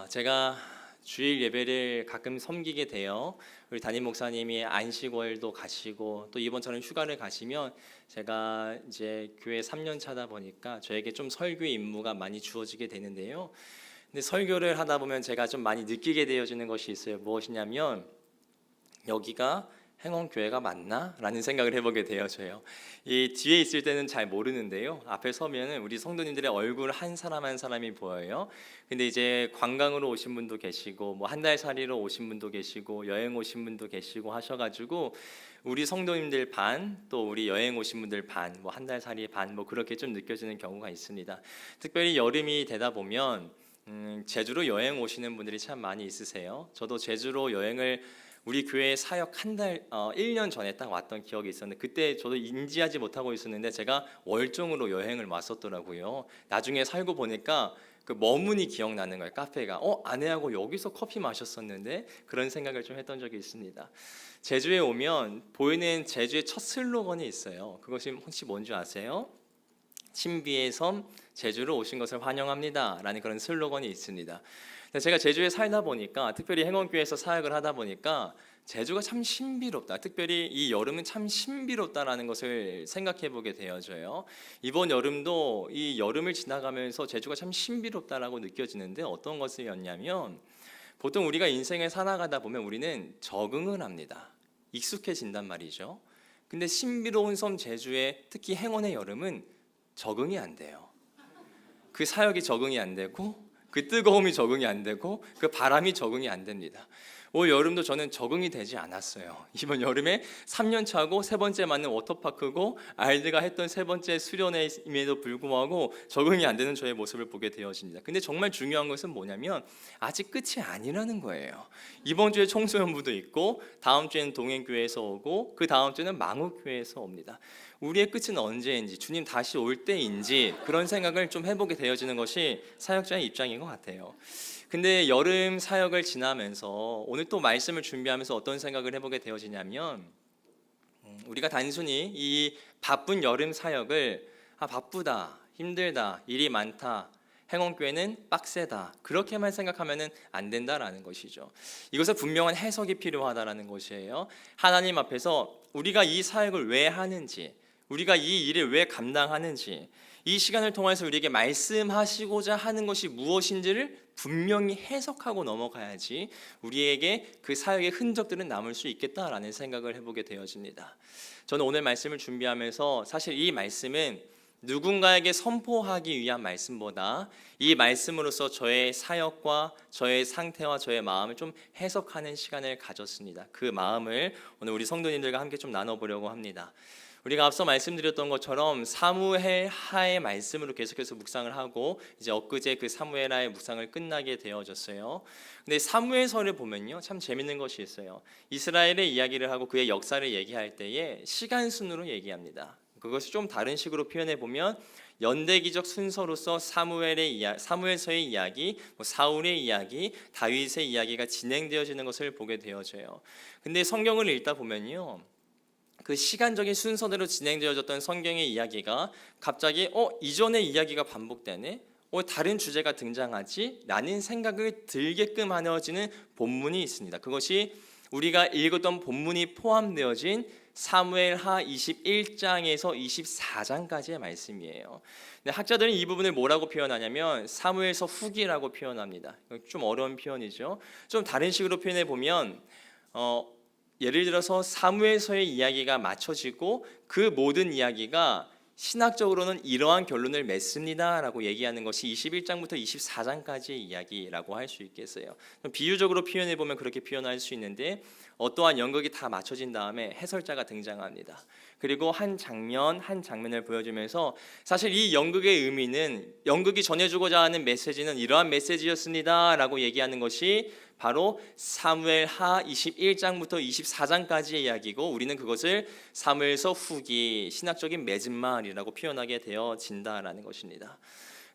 제가 주일 예배를 가끔 섬기게 돼요. 우리 담임 목사님이 안식월도 가시고 또 이번처럼 휴가를 가시면 제가 이제 교회 3년 차다 보니까 저에게 좀 설교의 임무가 많이 주어지게 되는데요. 근데 설교를 하다 보면 제가 좀 많이 느끼게 되어지는 것이 있어요. 무엇이냐면 여기가 행원교회가 맞나? 라는 생각을 해보게 되어져요. 이 뒤에 있을 때는 잘 모르는데요, 앞에 서면은 우리 성도님들의 얼굴 한 사람 한 사람이 보여요. 근데 이제 관광으로 오신 분도 계시고 뭐 한 달 살이로 오신 분도 계시고 여행 오신 분도 계시고 하셔가지고 우리 성도님들 반, 또 우리 여행 오신 분들 반, 뭐 한 달 살이 반, 뭐 그렇게 좀 느껴지는 경우가 있습니다. 특별히 여름이 되다 보면 제주로 여행 오시는 분들이 참 많이 있으세요. 저도 제주로 여행을 우리 교회 사역 1년 전에 딱 왔던 기억이 있었는데, 그때 저도 인지하지 못하고 있었는데 제가 월정으로 여행을 왔었더라고요. 나중에 살고 보니까 그 머문이 기억나는 거예요. 카페가 아내하고 여기서 커피 마셨었는데, 그런 생각을 좀 했던 적이 있습니다. 제주에 오면 보이는 제주의 첫 슬로건이 있어요. 그것이 혹시 뭔지 아세요? 신비의 섬 제주로 오신 것을 환영합니다 라는 그런 슬로건이 있습니다. 제가 제주에 살다 보니까, 특별히 행원교회에서 사역을 하다 보니까 제주가 참 신비롭다, 특별히 이 여름은 참 신비롭다라는 것을 생각해 보게 되어져요. 이번 여름도 이 여름을 지나가면서 제주가 참 신비롭다라고 느껴지는데, 어떤 것이었냐면, 보통 우리가 인생을 살아가다 보면 우리는 적응을 합니다. 익숙해진단 말이죠. 근데 신비로운 섬 제주의 특히 행원의 여름은 적응이 안 돼요. 그 사역이 적응이 안 되고, 그 뜨거움이 적응이 안 되고, 그 바람이 적응이 안 됩니다. 올 여름도 저는 적응이 되지 않았어요. 이번 여름에 3년 차고 세 번째 맞는 워터파크고 아이들과 했던 세 번째 수련회임에도 불구하고 적응이 안 되는 저의 모습을 보게 되어집니다. 근데 정말 중요한 것은 뭐냐면 아직 끝이 아니라는 거예요. 이번 주에 청소년부도 있고, 다음 주에는 동행교회에서 오고, 그 다음 주에는 망우교회에서 옵니다. 우리의 끝은 언제인지, 주님 다시 올 때인지, 그런 생각을 좀 해보게 되어지는 것이 사역자의 입장인 것 같아요. 근데 여름 사역을 지나면서 오늘 또 말씀을 준비하면서 어떤 생각을 해보게 되어지냐면, 우리가 단순히 이 바쁜 여름 사역을 바쁘다, 힘들다, 일이 많다, 행원교회는 빡세다, 그렇게만 생각하면 안 된다라는 것이죠. 이것은 분명한 해석이 필요하다라는 것이에요. 하나님 앞에서 우리가 이 사역을 왜 하는지, 우리가 이 일을 왜 감당하는지, 이 시간을 통해서 우리에게 말씀하시고자 하는 것이 무엇인지를 분명히 해석하고 넘어가야지 우리에게 그 사역의 흔적들은 남을 수 있겠다라는 생각을 해보게 되어집니다. 저는 오늘 말씀을 준비하면서 사실 이 말씀은 누군가에게 선포하기 위한 말씀보다 이 말씀으로서 저의 사역과 저의 상태와 저의 마음을 좀 해석하는 시간을 가졌습니다. 그 마음을 오늘 우리 성도님들과 함께 좀 나눠보려고 합니다. 우리가 앞서 말씀드렸던 것처럼 사무엘 하의 말씀으로 계속해서 묵상을 하고, 이제 엊그제 그 사무엘 하의 묵상을 끝나게 되어졌어요. 근데 사무엘서를 보면요, 참 재밌는 것이 있어요. 이스라엘의 이야기를 하고 그의 역사를 얘기할 때에 시간 순으로 얘기합니다. 그것을 좀 다른 식으로 표현해 보면 연대기적 순서로서 사무엘서의 이야기, 사울의 이야기, 다윗의 이야기가 진행되어지는 것을 보게 되어져요. 근데 성경을 읽다 보면요, 그 시간적인 순서대로 진행되어졌던 성경의 이야기가 갑자기 이전의 이야기가 반복되네? 다른 주제가 등장하지? 라는 생각을 들게끔 하여지는 본문이 있습니다. 그것이 우리가 읽었던 본문이 포함되어진 사무엘하 21장에서 24장까지의 말씀이에요. 근데 학자들은 이 부분을 뭐라고 표현하냐면 사무엘서 후기라고 표현합니다. 좀 어려운 표현이죠. 좀 다른 식으로 표현해 보면 예를 들어서 사무엘서의 이야기가 맞춰지고 그 모든 이야기가 신학적으로는 이러한 결론을 맺습니다 라고 얘기하는 것이 21장부터 24장까지의 이야기라고 할 수 있겠어요. 비유적으로 표현해 보면 그렇게 표현할 수 있는데, 어떠한 연극이 다 맞춰진 다음에 해설자가 등장합니다. 그리고 한 장면 한 장면을 보여주면서 사실 이 연극의 의미는, 연극이 전해주고자 하는 메시지는 이러한 메시지였습니다 라고 얘기하는 것이 바로 사무엘하 21장부터 24장까지의 이야기고, 우리는 그것을 사무엘서 후기, 신학적인 맺은말이라고 표현하게 되어진다라는 것입니다.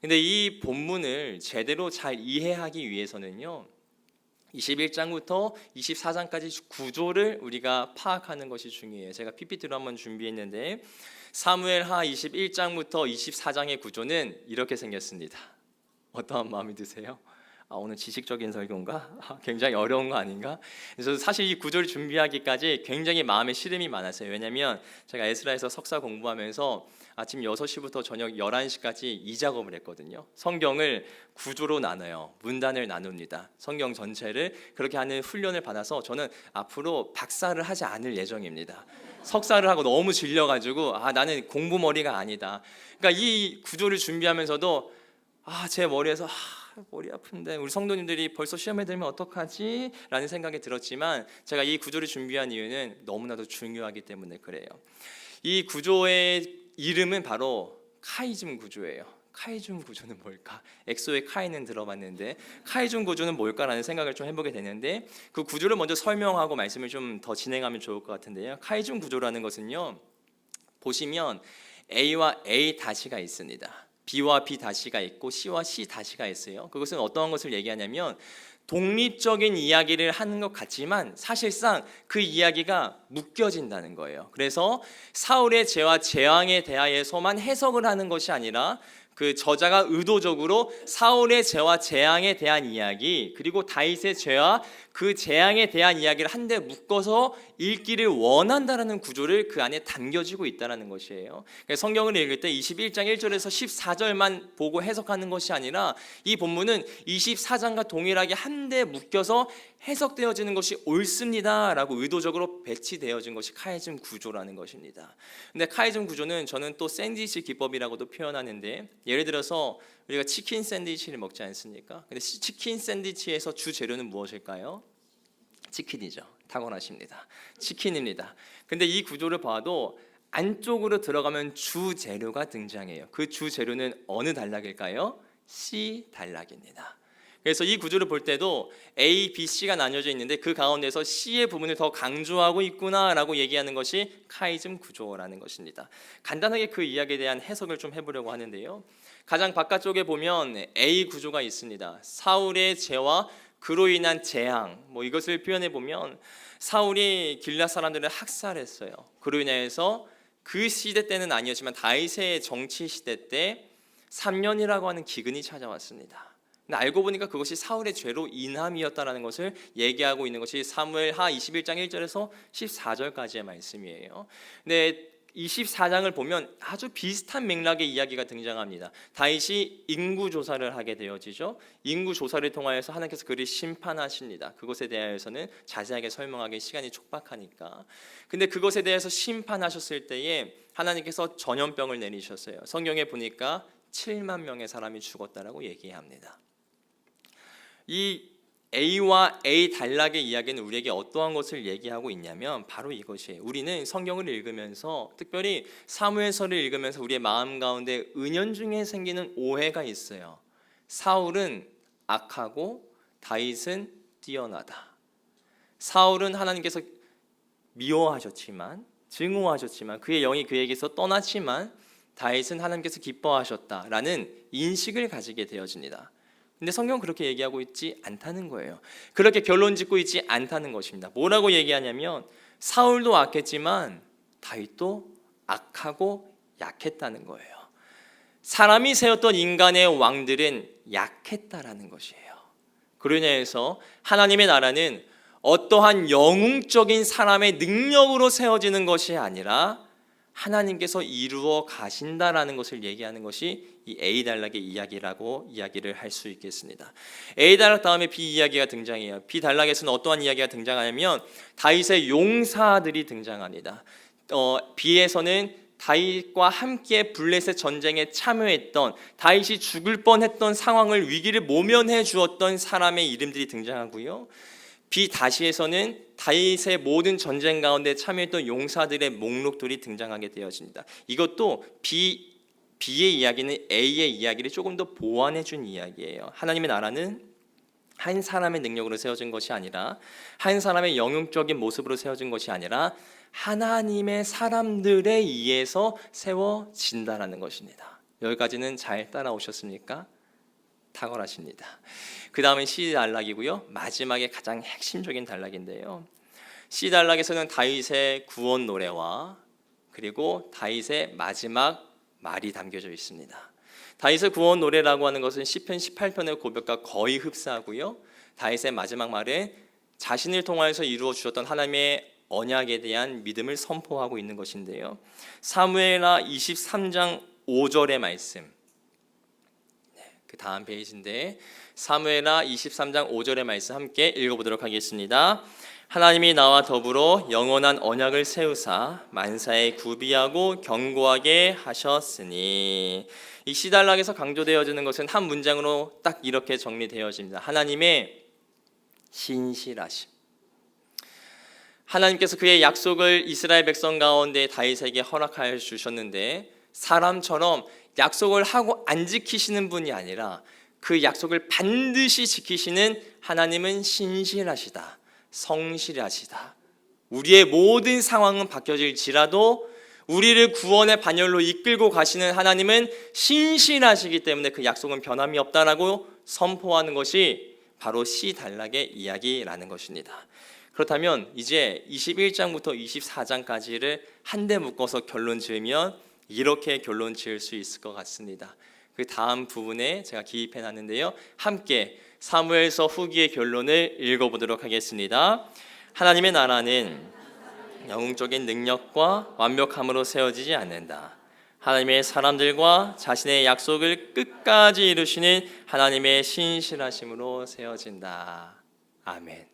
근데 이 본문을 제대로 잘 이해하기 위해서는요, 21장부터 24장까지 구조를 우리가 파악하는 것이 중요해요. 제가 PPT로 한번 준비했는데, 사무엘하 21장부터 24장의 구조는 이렇게 생겼습니다. 어떠한 마음이 드세요? 오늘 지식적인 설교인가? 굉장히 어려운 거 아닌가? 그래서 사실 이 구절을 준비하기까지 굉장히 마음에 시름이 많았어요. 왜냐하면 제가 에스라에서 석사 공부하면서 아침 6시부터 저녁 11시까지 이 작업을 했거든요. 성경을 구조로 나눠요. 문단을 나눕니다. 성경 전체를 그렇게 하는 훈련을 받아서 저는 앞으로 박사를 하지 않을 예정입니다. 석사를 하고 너무 질려가지고 나는 공부 머리가 아니다. 그러니까 이 구조를 준비하면서도 제 머리에서 머리 아픈데 우리 성도님들이 벌써 시험에 들면 어떡하지? 라는 생각이 들었지만 제가 이 구조를 준비한 이유는 너무나도 중요하기 때문에 그래요. 이 구조의 이름은 바로 카이즘 구조예요. 카이즘 구조는 뭘까? 엑소의 카이는 들어봤는데 카이즘 구조는 뭘까라는 생각을 좀 해보게 되는데 그 구조를 먼저 설명하고 말씀을 좀 더 진행하면 좋을 것 같은데요. 카이즘 구조라는 것은요, 보시면 A와 A 다시가 있습니다. B와 B 다시가 있고 C와 C 다시가 있어요. 그것은 어떠한 것을 얘기하냐면 독립적인 이야기를 하는 것 같지만 사실상 그 이야기가 묶여진다는 거예요. 그래서 사울의 죄와 재앙에 대하여서만 해석을 하는 것이 아니라 그 저자가 의도적으로 사울의 죄와 재앙에 대한 이야기, 그리고 다윗의 죄와 그 재앙에 대한 이야기를 한데 묶어서 읽기를 원한다라는 구조를 그 안에 담겨지고 있다는 것이에요. 성경을 읽을 때 21장 1절에서 14절만 보고 해석하는 것이 아니라 이 본문은 24장과 동일하게 한데 묶여서 해석되어지는 것이 옳습니다 라고 의도적으로 배치되어진 것이 카이즘 구조라는 것입니다. 근데 카이즘 구조는 저는 또 샌드위치 기법이라고도 표현하는데, 예를 들어서 우리가 치킨 샌드위치를 먹지 않습니까? 근데 치킨 샌드위치에서 주 재료는 무엇일까요? 치킨이죠. 탁월하십니다. 치킨입니다. 근데 이 구조를 봐도 안쪽으로 들어가면 주 재료가 등장해요. 그 주 재료는 어느 단락일까요? C 단락입니다. 그래서 이 구조를 볼 때도 A, B, C가 나뉘어져 있는데 그 가운데서 C의 부분을 더 강조하고 있구나라고 얘기하는 것이 카이즘 구조라는 것입니다. 간단하게 그 이야기에 대한 해석을 좀 해보려고 하는데요. 가장 바깥쪽에 보면 A 구조가 있습니다. 사울의 죄와 그로 인한 재앙, 이것을 표현해 보면 사울이 길앗 사람들을 학살했어요. 그로 인해서 그 시대 때는 아니었지만 다윗의 정치 시대 때 3년이라고 하는 기근이 찾아왔습니다. 근데 알고 보니까 그것이 사울의 죄로 인함이었다는 것을 얘기하고 있는 것이 사무엘하 21장 1절에서 14절까지의 말씀이에요. 근데 24장을 보면 아주 비슷한 맥락의 이야기가 등장합니다. 다윗이 인구 조사를 하게 되어지죠. 인구 조사를 통하여서 하나님께서 그를 심판하십니다. 그것에 대해서는 자세하게 설명하기 시간이 촉박하니까. 근데 그것에 대해서 심판하셨을 때에 하나님께서 전염병을 내리셨어요. 성경에 보니까 7만 명의 사람이 죽었다라고 얘기합니다. 이 A와 A 단락의 이야기는 우리에게 어떠한 것을 얘기하고 있냐면 바로 이것이에요. 우리는 성경을 읽으면서, 특별히 사무엘서를 읽으면서 우리의 마음 가운데 은연중에 생기는 오해가 있어요. 사울은 악하고 다윗은 뛰어나다. 사울은 하나님께서 미워하셨지만, 증오하셨지만, 그의 영이 그에게서 떠났지만 다윗은 하나님께서 기뻐하셨다라는 인식을 가지게 되어집니다. 근데 성경은 그렇게 얘기하고 있지 않다는 거예요. 그렇게 결론 짓고 있지 않다는 것입니다. 뭐라고 얘기하냐면 사울도 악했지만 다윗도 악하고 약했다는 거예요. 사람이 세웠던 인간의 왕들은 약했다라는 것이에요. 그로 인해서 하나님의 나라는 어떠한 영웅적인 사람의 능력으로 세워지는 것이 아니라 하나님께서 이루어 가신다라는 것을 얘기하는 것이 이 A 단락의 이야기라고 이야기를 할 수 있겠습니다. A 단락 다음에 B 이야기가 등장해요. B 단락에서는 어떠한 이야기가 등장하냐면 다윗의 용사들이 등장합니다. B에서는 다윗과 함께 블레셋 전쟁에 참여했던, 다윗이 죽을 뻔했던 상황을, 위기를 모면해 주었던 사람의 이름들이 등장하고요. B 다시에서는 다윗의 모든 전쟁 가운데 참여했던 용사들의 목록들이 등장하게 되어집니다. 이것도 B의 이야기는 A의 이야기를 조금 더 보완해 준 이야기예요. 하나님의 나라는 한 사람의 능력으로 세워진 것이 아니라, 한 사람의 영웅적인 모습으로 세워진 것이 아니라 하나님의 사람들에 의해서 세워진다라는 것입니다. 여기까지는 잘 따라오셨습니까? 탁월하십니다. 그 다음은 C 단락이고요. 마지막에 가장 핵심적인 단락인데요. C 단락에서는 다윗의 구원 노래와 그리고 다윗의 마지막 말이 담겨져 있습니다. 다윗의 구원 노래라고 하는 것은 시편 18편의 고백과 거의 흡사하고요. 다윗의 마지막 말은 자신을 통하여서 이루어 주셨던 하나님의 언약에 대한 믿음을 선포하고 있는 것인데요. 사무엘하 23장 5절의 말씀, 그 다음 페이지인데 사무엘하 23장 5절의 말씀 함께 읽어보도록 하겠습니다. 하나님이 나와 더불어 영원한 언약을 세우사 만사에 구비하고 견고하게 하셨으니, 이 시달락에서 강조되어지는 것은 한 문장으로 딱 이렇게 정리되어집니다. 하나님의 신실하심. 하나님께서 그의 약속을 이스라엘 백성 가운데 다윗에게 허락하여 주셨는데, 사람처럼 약속을 하고 안 지키시는 분이 아니라 그 약속을 반드시 지키시는 하나님은 신실하시다, 성실하시다. 우리의 모든 상황은 바뀌어질지라도 우리를 구원의 반열로 이끌고 가시는 하나님은 신실하시기 때문에 그 약속은 변함이 없다라고 선포하는 것이 바로 시달락의 이야기라는 것입니다. 그렇다면 이제 21장부터 24장까지를 한데 묶어서 결론 지으면 이렇게 결론 지을 수 있을 것 같습니다. 그 다음 부분에 제가 기입해 놨는데요. 함께 사무엘서 후기의 결론을 읽어보도록 하겠습니다. 하나님의 나라는 영웅적인 능력과 완벽함으로 세워지지 않는다. 하나님의 사람들과 자신의 약속을 끝까지 이루시는 하나님의 신실하심으로 세워진다. 아멘.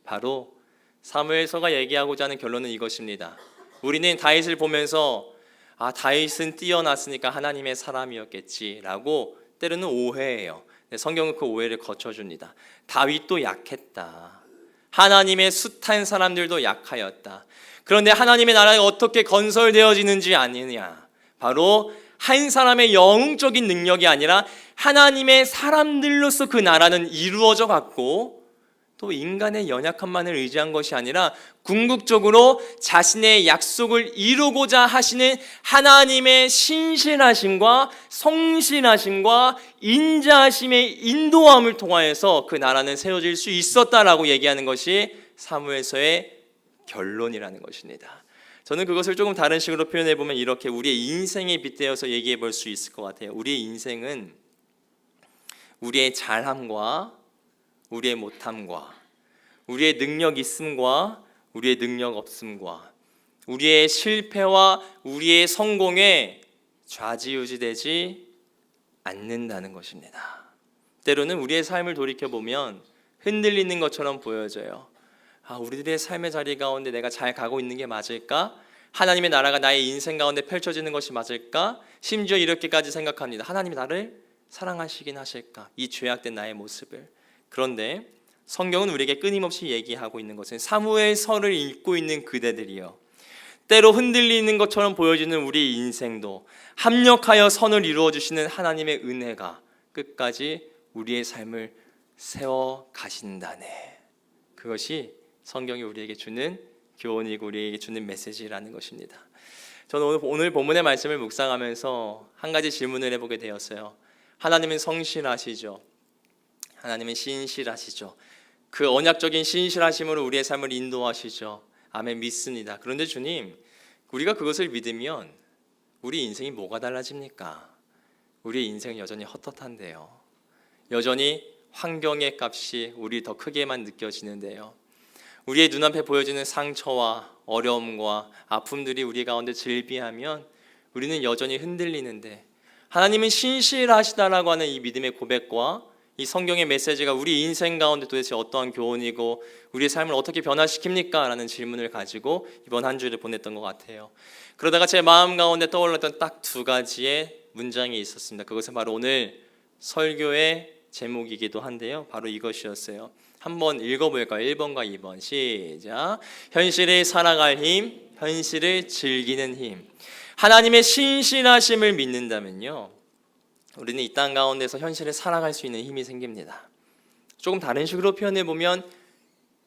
바로 사무엘서가 얘기하고자 하는 결론은 이것입니다. 우리는 다윗을 보면서 다윗은 뛰어났으니까 하나님의 사람이었겠지라고 때로는 오해해요. 성경은 그 오해를 거쳐줍니다. 다윗도 약했다. 하나님의 숱한 사람들도 약하였다. 그런데 하나님의 나라가 어떻게 건설되어지는지 아느냐? 바로 한 사람의 영웅적인 능력이 아니라 하나님의 사람들로서 그 나라는 이루어져 갔고, 또 인간의 연약함만을 의지한 것이 아니라 궁극적으로 자신의 약속을 이루고자 하시는 하나님의 신실하심과 성실하심과 인자하심의 인도함을 통하여서 그 나라는 세워질 수 있었다라고 얘기하는 것이 사무엘서의 결론이라는 것입니다. 저는 그것을 조금 다른 식으로 표현해 보면 이렇게 우리의 인생에 빗대어서 얘기해 볼 수 있을 것 같아요. 우리의 인생은 우리의 잘함과 우리의 못함과 우리의 능력 있음과 우리의 능력 없음과 우리의 실패와 우리의 성공에 좌지우지되지 않는다는 것입니다. 때로는 우리의 삶을 돌이켜보면 흔들리는 것처럼 보여져요. 우리들의 삶의 자리 가운데 내가 잘 가고 있는 게 맞을까? 하나님의 나라가 나의 인생 가운데 펼쳐지는 것이 맞을까? 심지어 이렇게까지 생각합니다. 하나님이 나를 사랑하시긴 하실까? 이 죄악된 나의 모습을. 그런데 성경은 우리에게 끊임없이 얘기하고 있는 것은 사무엘서를 읽고 있는 그대들이요, 때로 흔들리는 것처럼 보여지는 우리 인생도 합력하여 선을 이루어 주시는 하나님의 은혜가 끝까지 우리의 삶을 세워 가신다네. 그것이 성경이 우리에게 주는 교훈이고 우리에게 주는 메시지라는 것입니다. 저는 오늘 본문의 말씀을 묵상하면서 한 가지 질문을 해보게 되었어요. 하나님은 성실하시죠. 하나님은 신실하시죠. 그 언약적인 신실하심으로 우리의 삶을 인도하시죠. 아멘, 믿습니다. 그런데 주님, 우리가 그것을 믿으면 우리 인생이 뭐가 달라집니까? 우리 인생은 여전히 헛헛한데요. 여전히 환경의 값이 우리 더 크게만 느껴지는데요. 우리의 눈앞에 보여지는 상처와 어려움과 아픔들이 우리 가운데 즐비하면 우리는 여전히 흔들리는데, 하나님은 신실하시다라고 하는 이 믿음의 고백과 이 성경의 메시지가 우리 인생 가운데 도대체 어떠한 교훈이고 우리의 삶을 어떻게 변화시킵니까? 라는 질문을 가지고 이번 한 주를 보냈던 것 같아요. 그러다가 제 마음 가운데 떠올랐던 딱 두 가지의 문장이 있었습니다. 그것은 바로 오늘 설교의 제목이기도 한데요, 바로 이것이었어요. 한번 읽어볼까요? 1번과 2번 시작. 현실을 살아갈 힘, 현실을 즐기는 힘. 하나님의 신실하심을 믿는다면요, 우리는 이 땅 가운데서 현실을 살아갈 수 있는 힘이 생깁니다. 조금 다른 식으로 표현해 보면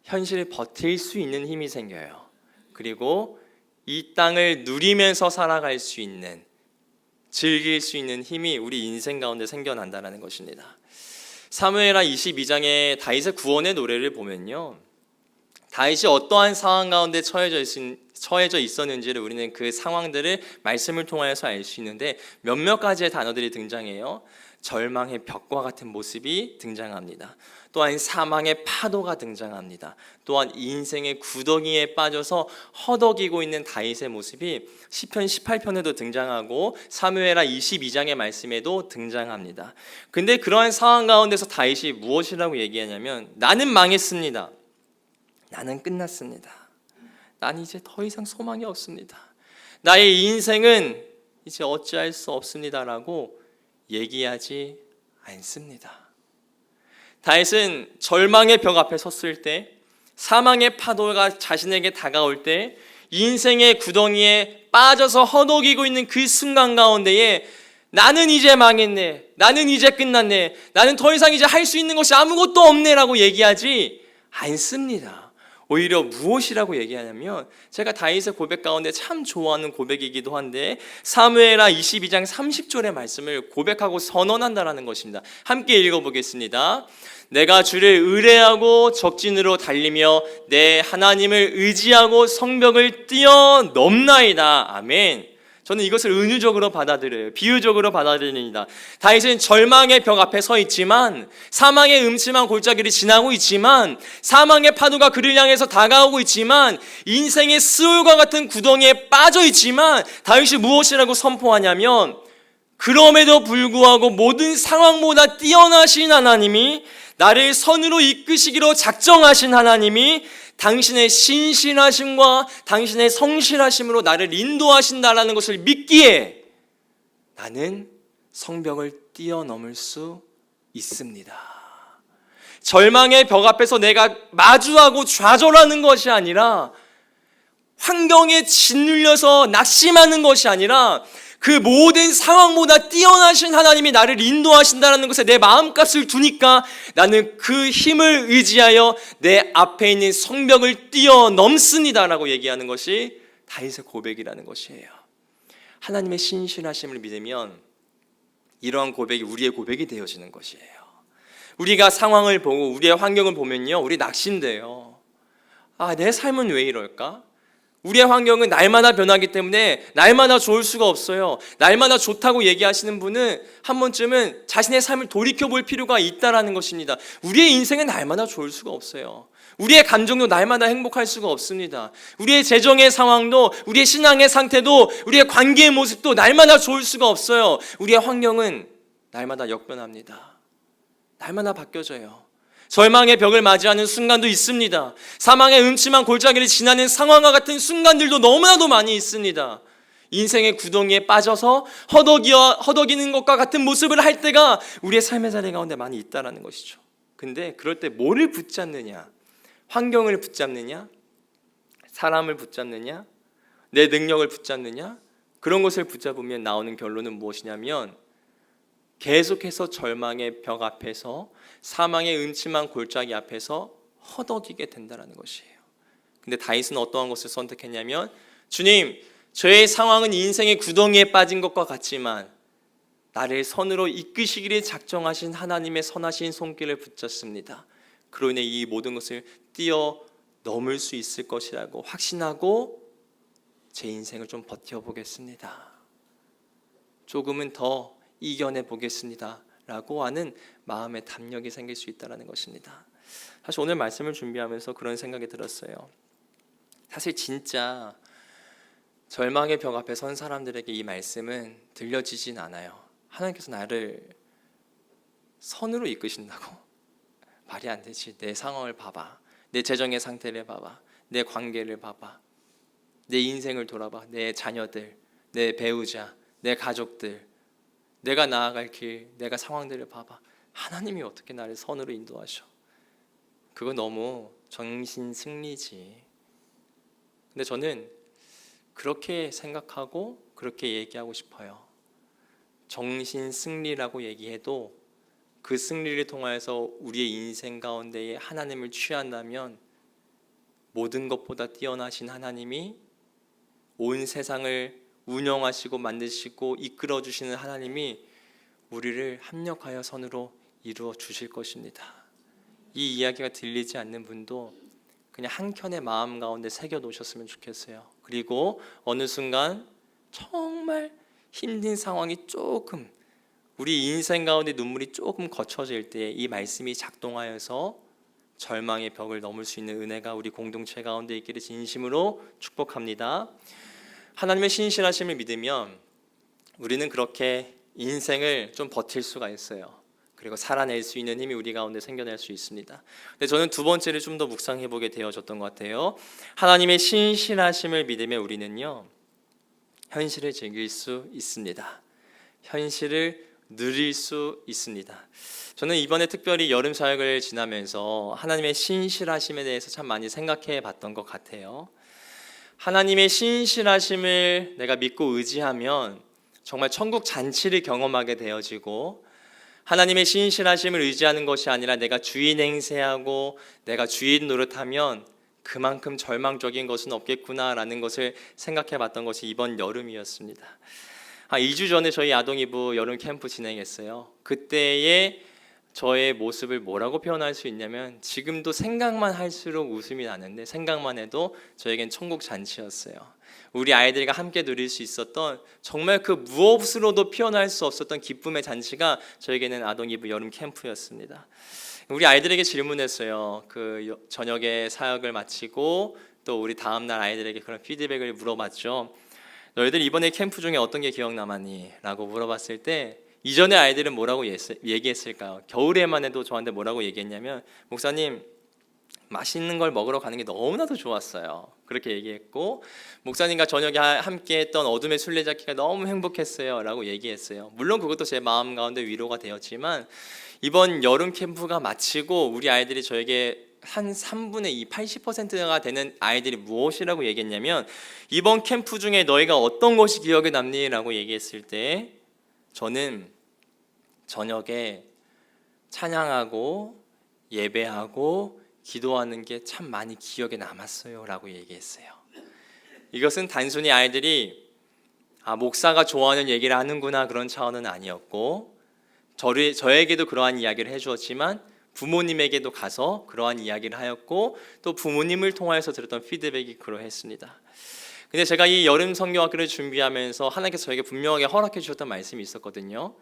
현실을 버틸 수 있는 힘이 생겨요. 그리고 이 땅을 누리면서 살아갈 수 있는, 즐길 수 있는 힘이 우리 인생 가운데 생겨난다는 것입니다. 사무엘하 22장의 다윗의 구원의 노래를 보면요, 다윗이 어떠한 상황 가운데 처해져 있었는지를 우리는 그 상황들을 말씀을 통하여서 알 수 있는데 몇몇 가지의 단어들이 등장해요. 절망의 벽과 같은 모습이 등장합니다. 또한 사망의 파도가 등장합니다. 또한 인생의 구덩이에 빠져서 허덕이고 있는 다윗의 모습이 시편 18편에도 등장하고 사무엘하 22장의 말씀에도 등장합니다. 근데 그러한 상황 가운데서 다윗이 무엇이라고 얘기하냐면 나는 망했습니다. 나는 끝났습니다. 난 이제 더 이상 소망이 없습니다. 나의 인생은 이제 어찌할 수 없습니다라고 얘기하지 않습니다. 다윗은 절망의 벽 앞에 섰을 때, 사망의 파도가 자신에게 다가올 때, 인생의 구덩이에 빠져서 허덕이고 있는 그 순간 가운데에 나는 이제 망했네, 나는 이제 끝났네, 나는 더 이상 이제 할 수 있는 것이 아무것도 없네라고 얘기하지 않습니다. 오히려 무엇이라고 얘기하냐면, 제가 다윗의 고백 가운데 참 좋아하는 고백이기도 한데 사무엘하 22장 30절의 말씀을 고백하고 선언한다라는 것입니다. 함께 읽어보겠습니다. 내가 주를 의뢰하고 적진으로 달리며 내 하나님을 의지하고 성벽을 뛰어넘나이다. 아멘. 저는 이것을 은유적으로 받아들여요. 비유적으로 받아들입니다. 다윗은 절망의 벽 앞에 서 있지만, 사망의 음침한 골짜기를 지나고 있지만, 사망의 파도가 그를 향해서 다가오고 있지만, 인생의 스올과 같은 구덩이에 빠져 있지만, 다윗이 무엇이라고 선포하냐면, 그럼에도 불구하고 모든 상황보다 뛰어나신 하나님이, 나를 선으로 이끄시기로 작정하신 하나님이 당신의 신실하심과 당신의 성실하심으로 나를 인도하신다라는 것을 믿기에 나는 성벽을 뛰어넘을 수 있습니다. 절망의 벽 앞에서 내가 마주하고 좌절하는 것이 아니라, 환경에 짓눌려서 낙심하는 것이 아니라, 그 모든 상황보다 뛰어나신 하나님이 나를 인도하신다는 것에 내 마음값을 두니까 나는 그 힘을 의지하여 내 앞에 있는 성벽을 뛰어넘습니다라고 얘기하는 것이 다윗의 고백이라는 것이에요. 하나님의 신실하심을 믿으면 이러한 고백이 우리의 고백이 되어지는 것이에요. 우리가 상황을 보고 우리의 환경을 보면요, 우리 낙심돼요. 내 삶은 왜 이럴까? 우리의 환경은 날마다 변하기 때문에 날마다 좋을 수가 없어요. 날마다 좋다고 얘기하시는 분은 한 번쯤은 자신의 삶을 돌이켜볼 필요가 있다라는 것입니다. 우리의 인생은 날마다 좋을 수가 없어요. 우리의 감정도 날마다 행복할 수가 없습니다. 우리의 재정의 상황도, 우리의 신앙의 상태도, 우리의 관계의 모습도 날마다 좋을 수가 없어요. 우리의 환경은 날마다 역변합니다. 날마다 바뀌어져요. 절망의 벽을 맞이하는 순간도 있습니다. 사망의 음침한 골짜기를 지나는 상황과 같은 순간들도 너무나도 많이 있습니다. 인생의 구덩이에 빠져서 허덕이는 것과 같은 모습을 할 때가 우리의 삶의 자리 가운데 많이 있다는 것이죠. 근데 그럴 때 뭐를 붙잡느냐? 환경을 붙잡느냐? 사람을 붙잡느냐? 내 능력을 붙잡느냐? 그런 것을 붙잡으면 나오는 결론은 무엇이냐면, 계속해서 절망의 벽 앞에서, 사망의 음침한 골짜기 앞에서 허덕이게 된다는 것이에요. 근데 다윗은 어떠한 것을 선택했냐면, 주님, 저의 상황은 인생의 구덩이에 빠진 것과 같지만 나를 선으로 이끄시기를 작정하신 하나님의 선하신 손길을 붙잡습니다. 그로 인해 이 모든 것을 뛰어넘을 수 있을 것이라고 확신하고 제 인생을 좀 버텨보겠습니다. 조금은 더 이겨내 보겠습니다 라고 하는 마음의 담력이 생길 수 있다는 것입니다. 사실 오늘 말씀을 준비하면서 그런 생각이 들었어요. 사실 진짜 절망의 벽 앞에 선 사람들에게 이 말씀은 들려지진 않아요. 하나님께서 나를 선으로 이끄신다고? 말이 안 되지. 내 상황을 봐봐, 내 재정의 상태를 봐봐, 내 관계를 봐봐, 내 인생을 돌아봐, 내 자녀들, 내 배우자, 내 가족들, 내가 나아갈 길, 내가 상황들을 봐봐. 하나님이 어떻게 나를 선으로 인도하셔? 그거 너무 정신승리지. 근데 저는 그렇게 생각하고 그렇게 얘기하고 싶어요. 정신승리라고 얘기해도 그 승리를 통하여서 우리의 인생 가운데에 하나님을 취한다면, 모든 것보다 뛰어나신 하나님이, 온 세상을 운영하시고 만드시고 이끌어 주시는 하나님이 우리를 합력하여 선으로 이루어 주실 것입니다. 이 이야기가 들리지 않는 분도 그냥 한켠에 마음 가운데 새겨 놓으셨으면 좋겠어요. 그리고 어느 순간 정말 힘든 상황이 조금, 우리 인생 가운데 눈물이 조금 거쳐질 때 이 말씀이 작동하여서 절망의 벽을 넘을 수 있는 은혜가 우리 공동체 가운데 있기를 진심으로 축복합니다. 하나님의 신실하심을 믿으면 우리는 그렇게 인생을 좀 버틸 수가 있어요. 그리고 살아낼 수 있는 힘이 우리 가운데 생겨날 수 있습니다. 근데 저는 두 번째를 좀 더 묵상해 보게 되어졌던 것 같아요. 하나님의 신실하심을 믿으면 우리는요, 현실을 즐길 수 있습니다. 현실을 누릴 수 있습니다. 저는 이번에 특별히 여름 사역을 지나면서 하나님의 신실하심에 대해서 참 많이 생각해 봤던 것 같아요. 하나님의 신실하심을 내가 믿고 의지하면 정말 천국 잔치를 경험하게 되어지고, 하나님의 신실하심을 의지하는 것이 아니라 내가 주인 행세하고 내가 주인 노릇하면 그만큼 절망적인 것은 없겠구나라는 것을 생각해 봤던 것이 이번 여름이었습니다. 2주 전에 저희 아동이부 여름 캠프 진행했어요. 그때의 저의 모습을 뭐라고 표현할 수 있냐면, 지금도 생각만 할수록 웃음이 나는데, 생각만 해도 저에겐 천국 잔치였어요. 우리 아이들과 함께 누릴 수 있었던, 정말 그 무엇으로도 표현할 수 없었던 기쁨의 잔치가 저에게는 아동이부 여름 캠프였습니다. 우리 아이들에게 질문했어요. 그 저녁에 사역을 마치고 또 우리 다음날 아이들에게 그런 피드백을 물어봤죠. 너희들 이번에 캠프 중에 어떤 게 기억 남았니? 라고 물어봤을 때 이전에 아이들은 뭐라고 얘기했을까요? 겨울에만 해도 저한테 뭐라고 얘기했냐면, 목사님 맛있는 걸 먹으러 가는 게 너무나도 좋았어요. 그렇게 얘기했고, 목사님과 저녁에 함께 했던 어둠의 술래잡기가 너무 행복했어요 라고 얘기했어요. 물론 그것도 제 마음 가운데 위로가 되었지만, 이번 여름 캠프가 마치고 우리 아이들이 저에게 한 3분의 2, 80%가 되는 아이들이 무엇이라고 얘기했냐면, 이번 캠프 중에 너희가 어떤 것이 기억에 남니? 라고 얘기했을 때 저는 저녁에 찬양하고 예배하고 기도하는 게 참 많이 기억에 남았어요 라고 얘기했어요. 이것은 단순히 아이들이 목사가 좋아하는 얘기를 하는구나 그런 차원은 아니었고, 저에게도 그러한 이야기를 해주었지만 부모님에게도 가서 그러한 이야기를 하였고, 또 부모님을 통하여서 들었던 피드백이 그러했습니다. 근데 제가 이 여름 성경학교를 준비하면서 하나님께서 저에게 분명하게 허락해 주셨던 말씀이 있었거든요.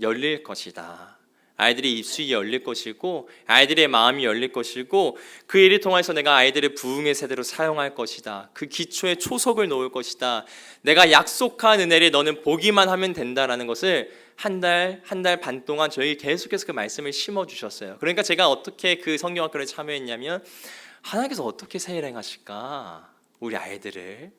열릴 것이다. 아이들의 입술이 열릴 것이고 아이들의 마음이 열릴 것이고, 그 일을 통해서 내가 아이들을 부흥의 세대로 사용할 것이다. 그 기초에 초석을 놓을 것이다. 내가 약속한 은혜를 너는 보기만 하면 된다라는 것을 한 달 반 동안 저희 계속해서 그 말씀을 심어주셨어요. 그러니까 제가 어떻게 그 성경학교를 참여했냐면, 하나님께서 어떻게 세일행하실까 우리 아이들을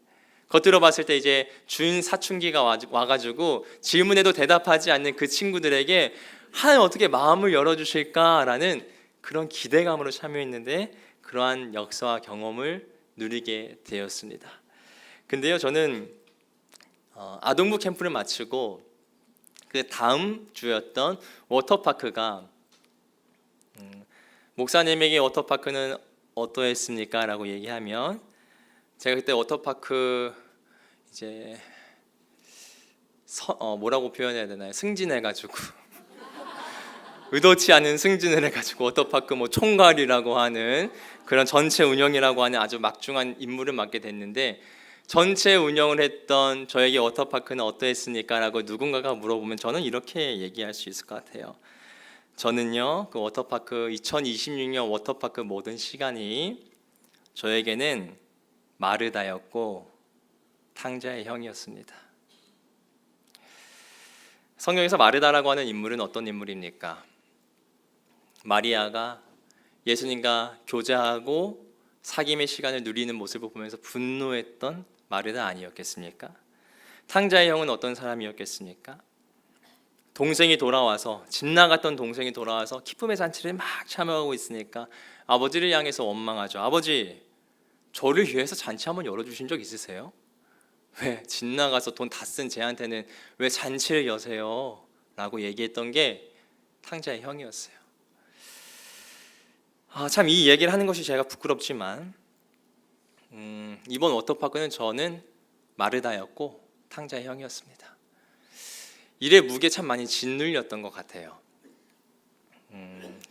겉으로 봤을 때 이제 준 사춘기가 와가지고 질문에도 대답하지 않는 그 친구들에게 하나님 어떻게 마음을 열어주실까라는 그런 기대감으로 참여했는데, 그러한 역사와 경험을 누리게 되었습니다. 근데요, 저는 아동부 캠프를 마치고 그 다음 주였던 워터파크가, 목사님에게 워터파크는 어떠했습니까? 라고 얘기하면, 제가 그때 워터파크 이제 뭐라고 표현해야 되나요? 승진해가지고 의도치 않은 승진을 해가지고 워터파크 총괄이라고 하는 그런 전체 운영이라고 하는 아주 막중한 임무를 맡게 됐는데, 전체 운영을 했던 저에게 워터파크는 어떠했습니까? 라고 누군가가 물어보면 저는 이렇게 얘기할 수 있을 것 같아요. 저는요, 그 워터파크 2026년 워터파크 모든 시간이 저에게는 마르다였고 탕자의 형이었습니다. 성경에서 마르다라고 하는 인물은 어떤 인물입니까? 마리아가 예수님과 교제하고 사귐의 시간을 누리는 모습을 보면서 분노했던 마르다 아니었겠습니까? 탕자의 형은 어떤 사람이었겠습니까? 동생이 돌아와서, 집 나갔던 동생이 돌아와서 기쁨의 잔치를 막 참여하고 있으니까 아버지를 향해서 원망하죠. 아버지, 저를 위해서 잔치 한번 열어주신 적 있으세요? 왜 집 나가서 돈 다 쓴 쟤한테는 왜 잔치를 여세요? 라고 얘기했던 게 탕자의 형이었어요. 참 이 얘기를 하는 것이 제가 부끄럽지만 이번 워터파크는 저는 마르다였고 탕자의 형이었습니다. 일의 무게 참 많이 짓눌렸던 것 같아요.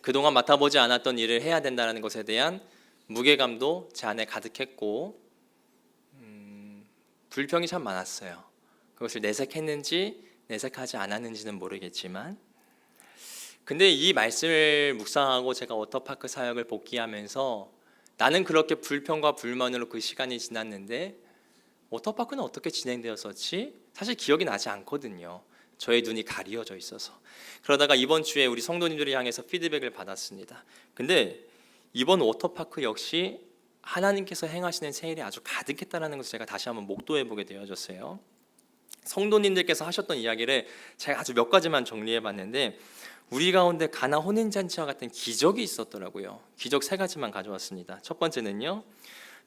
그동안 맡아보지 않았던 일을 해야 된다는 것에 대한 무게감도 제 안에 가득했고 불평이 참 많았어요. 그것을 내색했는지 내색하지 않았는지는 모르겠지만, 근데 이 말씀을 묵상하고 제가 워터파크 사역을 복귀하면서 나는 그렇게 불평과 불만으로 그 시간이 지났는데 워터파크는 어떻게 진행되었었지? 사실 기억이 나지 않거든요. 저의 눈이 가리어져 있어서. 그러다가 이번 주에 우리 성도님들을 향해서 피드백을 받았습니다. 근데 이번 워터파크 역시 하나님께서 행하시는 세일이 아주 가득했다는 것을 제가 다시 한번 목도해 보게 되어졌어요. 성도님들께서 하셨던 이야기를 제가 아주 몇 가지만 정리해 봤는데, 우리 가운데 가나 혼인잔치와 같은 기적이 있었더라고요. 기적 3가지만 가져왔습니다. 첫 번째는요,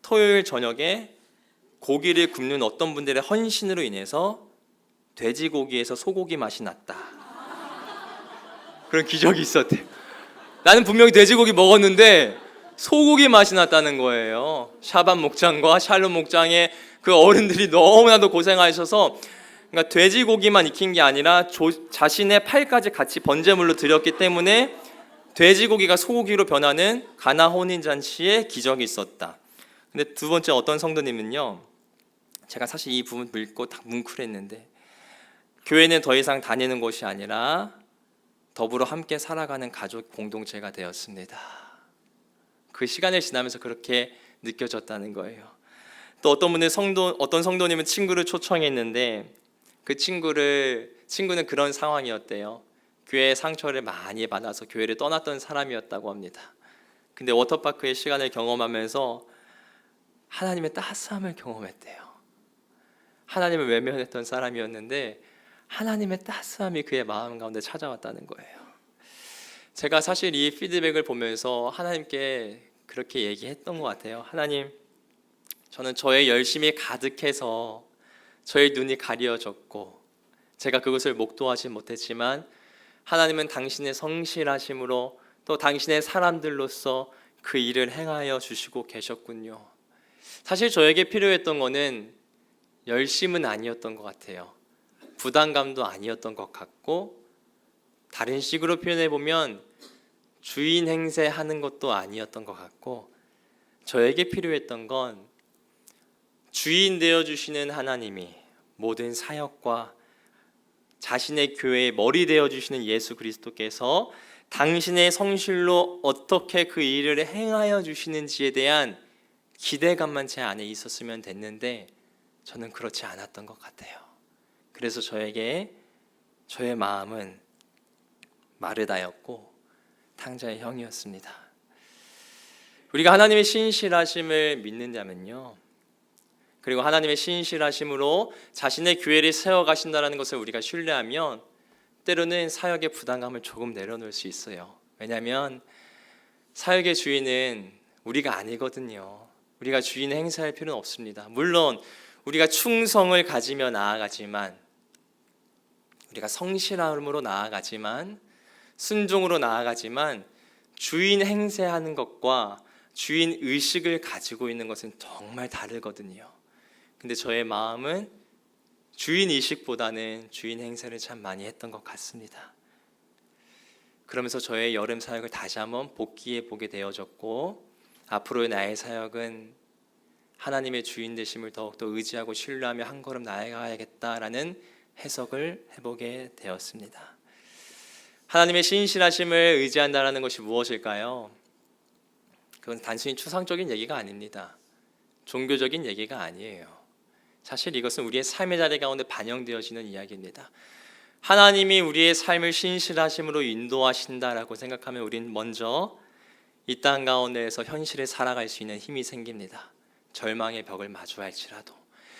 토요일 저녁에 고기를 굽는 어떤 분들의 헌신으로 인해서 돼지고기에서 소고기 맛이 났다. 그런 기적이 있었대요. 나는 분명히 돼지고기 먹었는데 소고기 맛이 났다는 거예요. 샤반 목장과 샬롬 목장의 그 어른들이 너무나도 고생하셔서, 그러니까 돼지고기만 익힌 게 아니라 자신의 팔까지 같이 번제물로 드렸기 때문에 돼지고기가 소고기로 변하는 가나 혼인잔치의 기적이 있었다. 근데 두 번째 어떤 성도님은요, 제가 사실 이 부분 읽고 딱 뭉클했는데, 교회는 더 이상 다니는 곳이 아니라 더불어 함께 살아가는 가족 공동체가 되었습니다. 그 시간을 지나면서 그렇게 느껴졌다는 거예요. 또 어떤 분은 어떤 성도님은 친구를 초청했는데 그 친구는 그런 상황이었대요. 교회의 상처를 많이 받아서 교회를 떠났던 사람이었다고 합니다. 근데 워터파크의 시간을 경험하면서 하나님의 따스함을 경험했대요. 하나님을 외면했던 사람이었는데 하나님의 따스함이 그의 마음 가운데 찾아왔다는 거예요. 제가 사실 이 피드백을 보면서 하나님께 그렇게 얘기했던 것 같아요. 하나님, 저는 저의 열심이 가득해서 저의 눈이 가려졌고 제가 그것을 목도하지 못했지만 하나님은 당신의 성실하심으로 또 당신의 사람들로서 그 일을 행하여 주시고 계셨군요. 사실 저에게 필요했던 거는 열심은 아니었던 것 같아요. 부담감도 아니었던 것 같고, 다른 식으로 표현해 보면 주인 행세하는 것도 아니었던 것 같고, 저에게 필요했던 건 주인 되어주시는 하나님이 모든 사역과 자신의 교회의 머리 되어주시는 예수 그리스도께서 당신의 성실로 어떻게 그 일을 행하여 주시는지에 대한 기대감만 제 안에 있었으면 됐는데 저는 그렇지 않았던 것 같아요. 그래서 저의 마음은 마르다였고 탕자의 형이었습니다. 우리가 하나님의 신실하심을 믿는다면요, 그리고 하나님의 신실하심으로 자신의 교회를 세워가신다는 것을 우리가 신뢰하면 때로는 사역의 부담감을 조금 내려놓을 수 있어요. 왜냐하면 사역의 주인은 우리가 아니거든요. 우리가 주인을 행사할 필요는 없습니다. 물론 우리가 충성을 가지며 나아가지만, 우리가 성실함으로 나아가지만, 순종으로 나아가지만 주인 행세하는 것과 주인 의식을 가지고 있는 것은 정말 다르거든요. 근데 저의 마음은 주인 의식보다는 주인 행세를 참 많이 했던 것 같습니다. 그러면서 저의 여름 사역을 다시 한번 복귀해 보게 되어졌고, 앞으로의 나의 사역은 하나님의 주인 되심을 더욱더 의지하고 신뢰하며 한 걸음 나아가야겠다라는 해석을 해보게 되었습니다. 하나님의 신실하심을 의지한다는 것이 무엇일까요? 그건 단순히 추상적인 얘기가 아닙니다. 종교적인 얘기가 아니에요. 사실 이것은 우리의 삶의 자리 가운데 반영되어지는 이야기입니다. 하나님이 우리의 삶을 신실하심으로 인도하신다라고 생각하면 우리는 먼저 이 땅 가운데에서 현실을 살아갈 수 있는 힘이 생깁니다. 절망의 벽을 마주할지라도,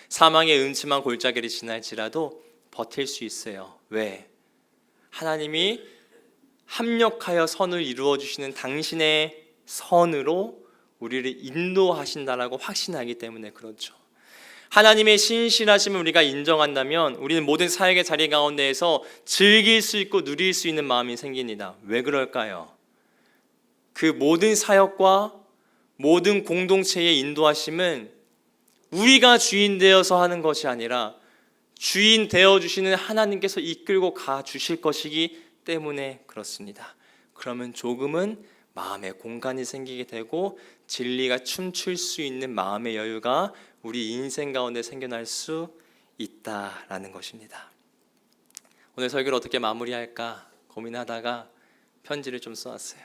사망의 음침한 골짜기를 지날지라도 버틸 수 있어요. 왜? 하나님이 합력하여 선을 이루어 주시는 당신의 선으로 우리를 인도하신다라고 확신하기 때문에 그렇죠. 하나님의 신실하심을 우리가 인정한다면 우리는 모든 사역의 자리 가운데에서 즐길 수 있고 누릴 수 있는 마음이 생깁니다. 왜 그럴까요? 그 모든 사역과 모든 공동체의 인도하심은 우리가 주인 되어서 하는 것이 아니라 주인 되어주시는 하나님께서 이끌고 가 주실 것이기 때문에 그렇습니다. 그러면 조금은 마음의 공간이 생기게 되고 진리가 춤출 수 있는 마음의 여유가 우리 인생 가운데 생겨날 수 있다라는 것입니다. 오늘 설교를 어떻게 마무리할까 고민하다가 편지를 좀 써왔어요.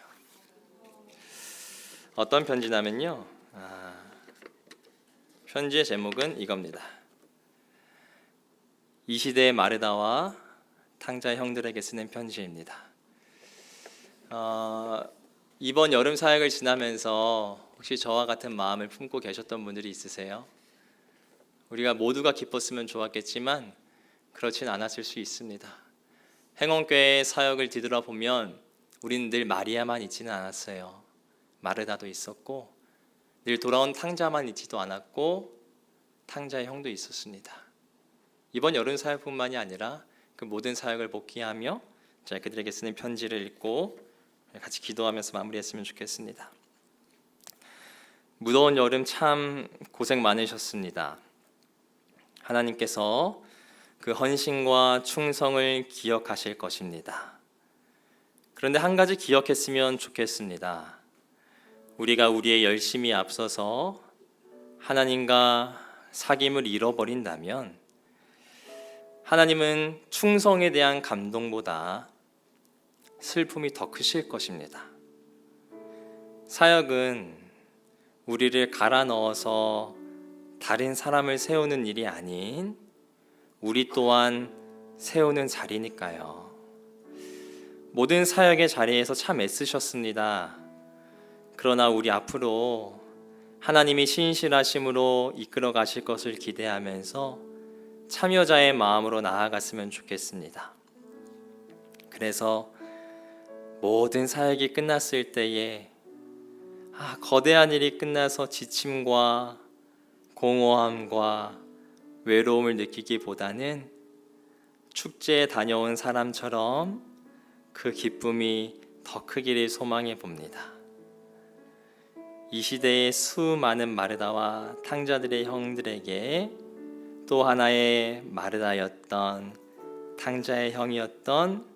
어떤 편지냐면요, 편지의 제목은 이겁니다. 이 시대의 마르다와 탕자 형들에게 쓰는 편지입니다. 이번 여름 사역을 지나면서 혹시 저와 같은 마음을 품고 계셨던 분들이 있으세요? 우리가 모두가 기뻤으면 좋았겠지만 그렇진 않았을 수 있습니다. 행원교회 사역을 뒤돌아보면 우리는 늘 마리아만 있지는 않았어요. 마르다도 있었고 늘 돌아온 탕자만 있지도 않았고 탕자의 형도 있었습니다. 이번 여름 사역뿐만이 아니라 그 모든 사역을 복귀하며 제가 그들에게 쓰는 편지를 읽고 같이 기도하면서 마무리했으면 좋겠습니다. 무더운 여름 참 고생 많으셨습니다. 하나님께서 그 헌신과 충성을 기억하실 것입니다. 그런데 한 가지 기억했으면 좋겠습니다. 우리가 우리의 열심이 앞서서 하나님과 사귐을 잃어버린다면 하나님은 충성에 대한 감동보다 슬픔이 더 크실 것입니다. 사역은 우리를 갈아 넣어서 다른 사람을 세우는 일이 아닌 우리 또한 세우는 자리니까요. 모든 사역의 자리에서 참 애쓰셨습니다. 그러나 우리 앞으로 하나님이 신실하심으로 이끌어 가실 것을 기대하면서 참여자의 마음으로 나아갔으면 좋겠습니다. 그래서 모든 사역이 끝났을 때에 거대한 일이 끝나서 지침과 공허함과 외로움을 느끼기보다는 축제에 다녀온 사람처럼 그 기쁨이 더 크기를 소망해 봅니다. 이 시대의 수많은 마르다와 탕자들의 형들에게 또 하나의 마르다였던 탕자의 형이었던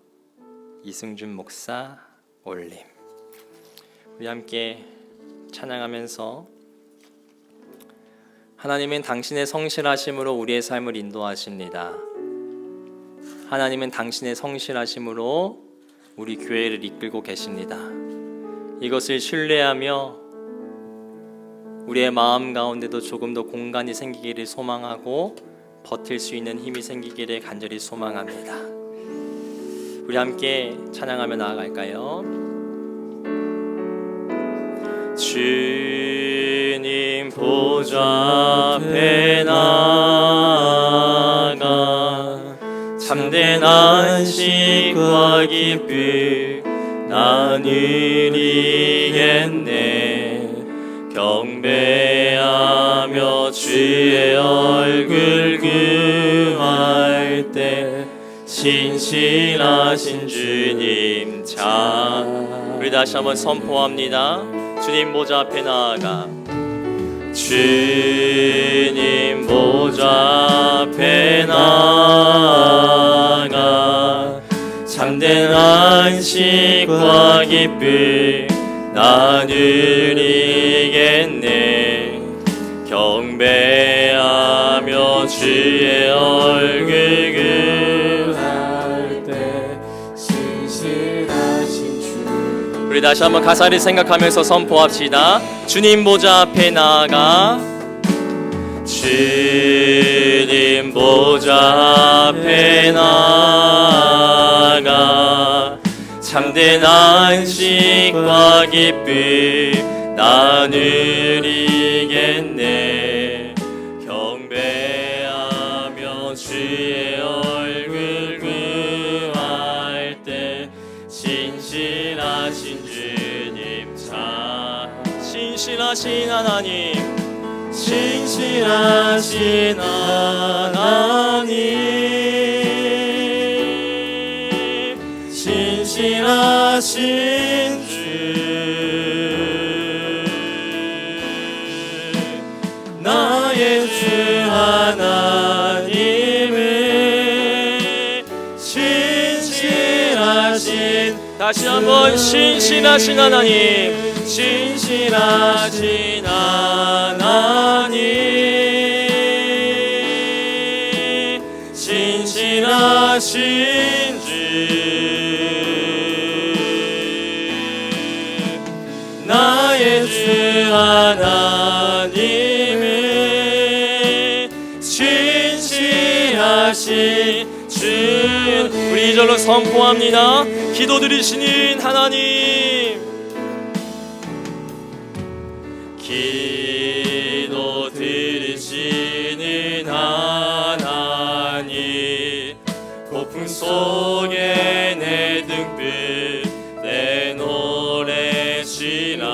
이승준 목사 올림. 우리 함께 찬양하면서 하나님은 당신의 성실하심으로 우리의 삶을 인도하십니다. 하나님은 당신의 성실하심으로 우리 교회를 이끌고 계십니다. 이것을 신뢰하며 우리의 마음 가운데도 조금 더 공간이 생기기를 소망하고 버틸 수 있는 힘이 생기기를 간절히 소망합니다. 우리 함께 찬양하며 나아갈까요? 주님 보좌 앞에 나가 참된 안식과 기쁨 나누리겠네. 경배하며 주의 얼굴 구할 때 신실하신 주님 참. 우리 다시 한번 선포합니다. 주님 보좌 앞에 나아가 주님 보좌 앞에 나아가 참된 안식과 기쁨 나누리겠네. 경배하며 주의 얼굴 구할 때 신실하신 주. 우리 다시 한번 가사를 생각하면서 선포합시다. 주님 보좌 앞에 나아가 주님 보좌 앞에 나아가 참된 안식과 기쁨 나누리겠네. 경배하며 주의 얼굴 구할 때 신실하신 주님 참. 신실하신 하나님, 신실하신 하나님, 신실하신 주 나의 주 하나님을 신실하신. 다시 한번 신실하신 하나님, 신실하신 하나님, 신실하신 주, 나의 주 하나님은 신실하신 주. 우리 이절로 선포합니다. 기도 들으시는 하나님, 기도 들으시는 하나님, 고풍 속에 내 등불 내노래시라.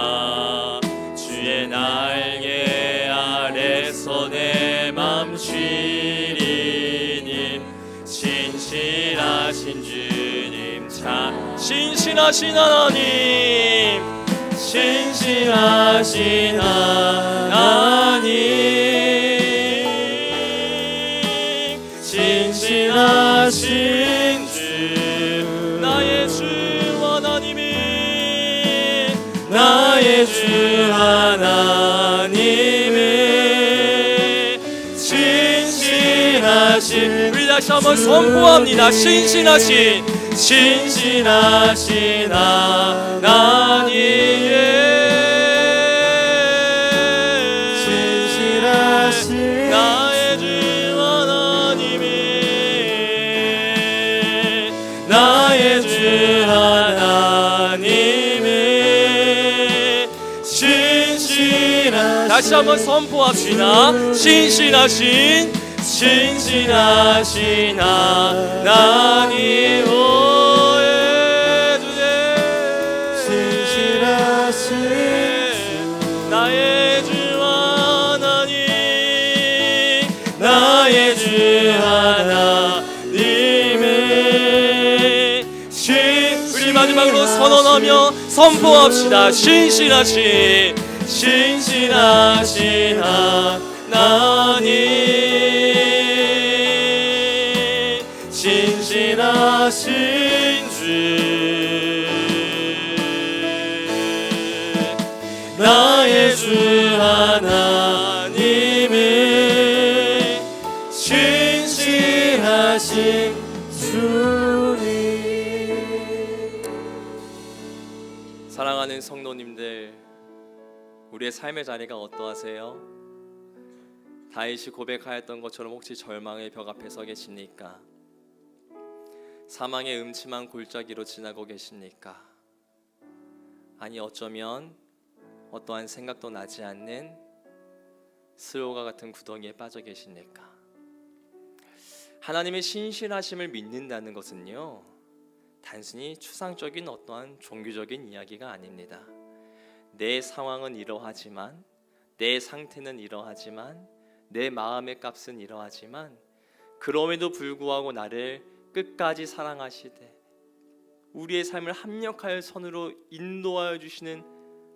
주의 날개 아래서 내 맘 쉬리니 신실하신 주님 참 신실하신 하나님, 신실하신 하나님, 신실하신 주, 나의 주 하나님이, 나의 주 하나님이 신실하신, 우리 다시 한번 선포합니다. 신실하신, 신실하신 하나님, 신실하신 나의 주 하나님이, 나의 주 하나님이 신실하신, 다시 한번 선포합시다. 신실하신, 신실하신 하나님, 오의 주님, 신실하신 나의 주 하나님, 나의 주 하나님의 우리 마지막으로 선언하며 선포합시다. 신실하신, 신실하신 하나님, 신실하신 주, 나의 주 하나님은 신실하신 주님. 사랑하는 성도님들, 우리의 삶의 자리가 어떠하세요? 다윗이 고백하였던 것처럼 혹시 절망의 벽 앞에 서 계십니까? 사망의 음침한 골짜기로 지나고 계십니까? 아니 어쩌면 어떠한 생각도 나지 않는 스로가 같은 구덩이에 빠져 계십니까? 하나님의 신실하심을 믿는다는 것은요, 단순히 추상적인 어떠한 종교적인 이야기가 아닙니다. 내 상황은 이러하지만, 내 상태는 이러하지만, 내 마음의 값은 이러하지만, 그럼에도 불구하고 나를 끝까지 사랑하시되 우리의 삶을 합력하여 선으로 인도하여 주시는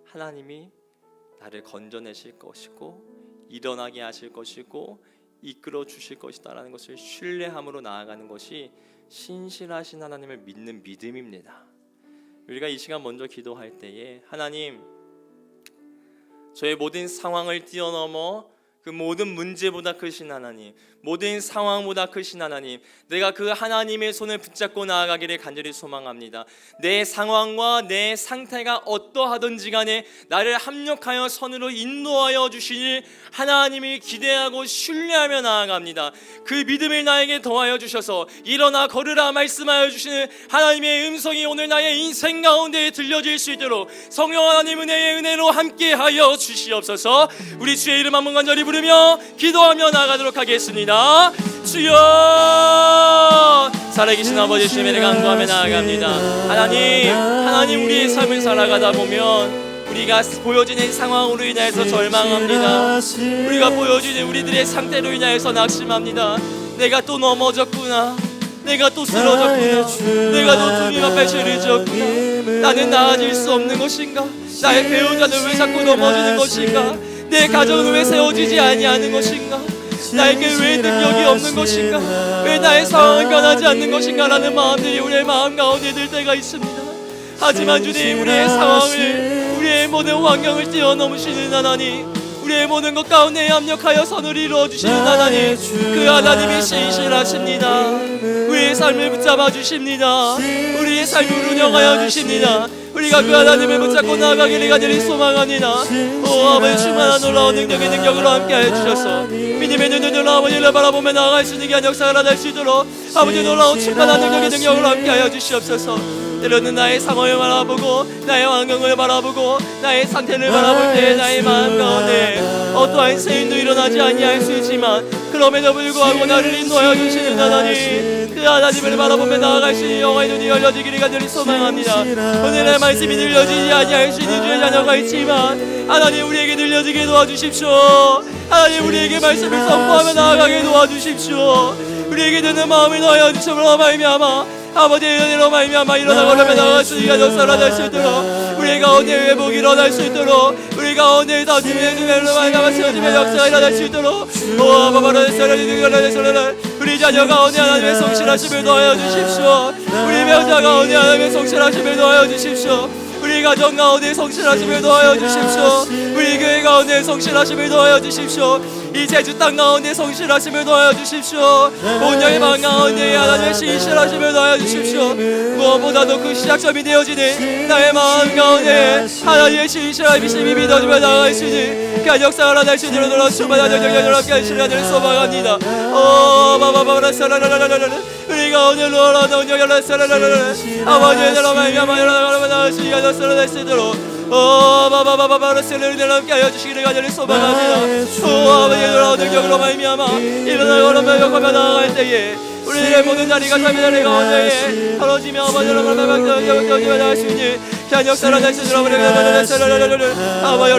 하나님이 나를 건져내실 것이고 일어나게 하실 것이고 이끌어 주실 것이다라는 것을 신뢰함으로 나아가는 것이 신실하신 하나님을 믿는 믿음입니다. 우리가 이 시간 먼저 기도할 때에, 하나님, 저의 모든 상황을 뛰어넘어 그 모든 문제보다 크신 하나님, 모든 상황보다 크신 하나님, 내가 그 하나님의 손을 붙잡고 나아가기를 간절히 소망합니다. 내 상황과 내 상태가 어떠하든지 간에 나를 합력하여 선으로 인도하여 주시니 하나님이 기대하고 신뢰하며 나아갑니다. 그 믿음을 나에게 더하여 주셔서 일어나 걸으라 말씀하여 주시는 하나님의 음성이 오늘 나의 인생 가운데 들려질 수 있도록 성령 하나님 은혜의 은혜로 함께하여 주시옵소서. 우리 주의 이름 한번 간절히 부르며 기도하며 나아가도록 하겠습니다. 주여, 살아계신 아버지 주님의 간구하며 나아갑니다. 하나님 우리의 삶을 살아가다 보면 우리가 보여지는 상황으로 인하여서 절망합니다. 우리가 보여지는 우리들의 상태로 인하여서 낙심합니다. 내가 또 넘어졌구나, 내가 또 쓰러졌구나, 내가 또 주님 앞에 죄를 지었구나, 나는 나아질 수 없는 것인가, 나의 배우자는 왜 자꾸 넘어지는 것인가, 내 가정은 왜 세워지지 아니하는 것인가, 나에게 왜 능력이 없는 것인가, 왜 나의 상황은 변하지 않는 것인가 라는 마음들이 우리의 마음 가운데 들 때가 있습니다. 하지만 주님, 우리의 상황을 우리의 모든 환경을 뛰어넘으시는 하나님, 우리의 모든 것 가운데 합력하여 선을 이루어주시는 하나님, 그 하나님이 신실하십니다. 우리의 삶을 붙잡아 주십니다. 우리의 삶을 운영하여 주십니다. 우리가 그 하나님을 붙잡고 나아가기를 간절히 소망합니다. 오 아버지, 충만한 놀라운 능력의 능력으로 함께하여 주셔서 믿음의 눈으로 아버지를 바라보며 나아갈 수 있는 귀한 역사가 나타날 수 있도록 아버지 놀라운 충만한 능력의 능력으로 함께하여 주시옵소서. 때로는 나의 상황을 바라보고 나의 환경을 바라보고 나의 상태를 바라볼 때 나의 마음 가운데 어떠한 세인도 일어나지 아니할 수 있지만, 그럼에도 불구하고 나를 인도하여 주시는 하나님, 그 하나님을 바라보며 나아갈 수 있는 영화의 눈이 열려지기를 간절히 소망합니다. 오늘의 말씀이 들려지지 아니할 수 있는 주의 자녀가 있지만 하나님, 우리에게 들려지게 도와주십시오. 하나님, 우리에게 말씀을 선포하며 나아가게 도와주십시오. 우리에게 듣는 마음을 넣어 주심으로 말미암아 아버지의 은혜로 말미암아 일어나 걸으며 나아갈 수 있는 역사가 날 수 있도록, 우리 가운데 회복이 일어날 수 있도록, 우리 가운데 다짐의 주님으로 말미암아 세워짐의 역사가 일어날 수 있도록, 우리 자녀 가운데 하나님의 성실하심을 더하여 주십시오. 우리 배우자 가운데 하나님의 성실하심을 더하여 주십시오. 우리 가정 가운데 성실하심을 더하여 주십시오. 우리 교회 가운데 성실하심을 더하여 주십시오. 이 제주 땅 가운데 성실하심을 더하여 주십시오. 온영의 방 가운데 하나님의 신실하심을 더하여 주십시오. 무엇보다도 그 시작점이 되어지는 나의 마음 가운데 하나님의 신실함이 믿어지며 나아갈 수 있는 그 역사가 나타날 수 있도록 놀라운 충만한 영역을 함께 하시는 하나님을 소망합니다. 우리 가운데 놀라운 영역을 아버지의 나라 말미암아 열어가며 나아갈 수 있는 역사가 나타날 수 있도록 은혜를 함께 하여 주시기를 간절히 소망합니다. 아버지의 놀라운 능력으로 말미암아 일어나 걸으며 역하며 나아갈 때에 우리의 모든 자리가 삶의 자리 가운데에 떨어지며 아버지를 바라보며 나아갈 수 있는 귀한 역사를 나타낼 수 있도록 아버지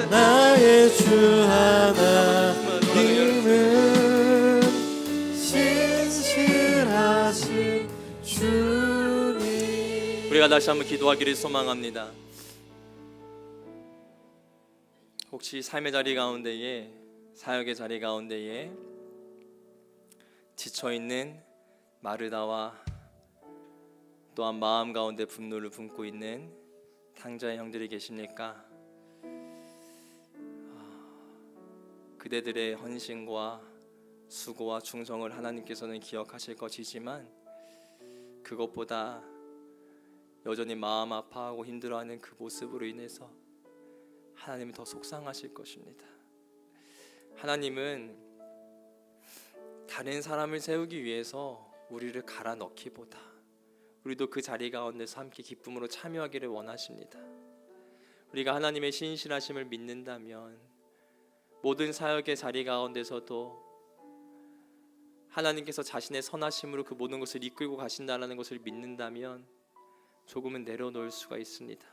나의 주 하나님은 신실하신 주님. 우리가 다시 한번 기도하기를 소망합니다. 혹시 삶의 자리 가운데에, 사역의 자리 가운데에 지쳐있는 마르다와 또한 마음 가운데 분노를 품고 있는 탕자의 형들이 계십니까? 그대들의 헌신과 수고와 충성을 하나님께서는 기억하실 것이지만, 그것보다 여전히 마음 아파하고 힘들어하는 그 모습으로 인해서 하나님은 더 속상하실 것입니다. 하나님은 다른 사람을 세우기 위해서 우리를 갈아 넣기보다 우리도 그 자리 가운데서 함께 기쁨으로 참여하기를 원하십니다. 우리가 하나님의 신실하심을 믿는다면 모든 사역의 자리 가운데서도 하나님께서 자신의 선하심으로 그 모든 것을 이끌고 가신다는 것을 믿는다면 조금은 내려놓을 수가 있습니다.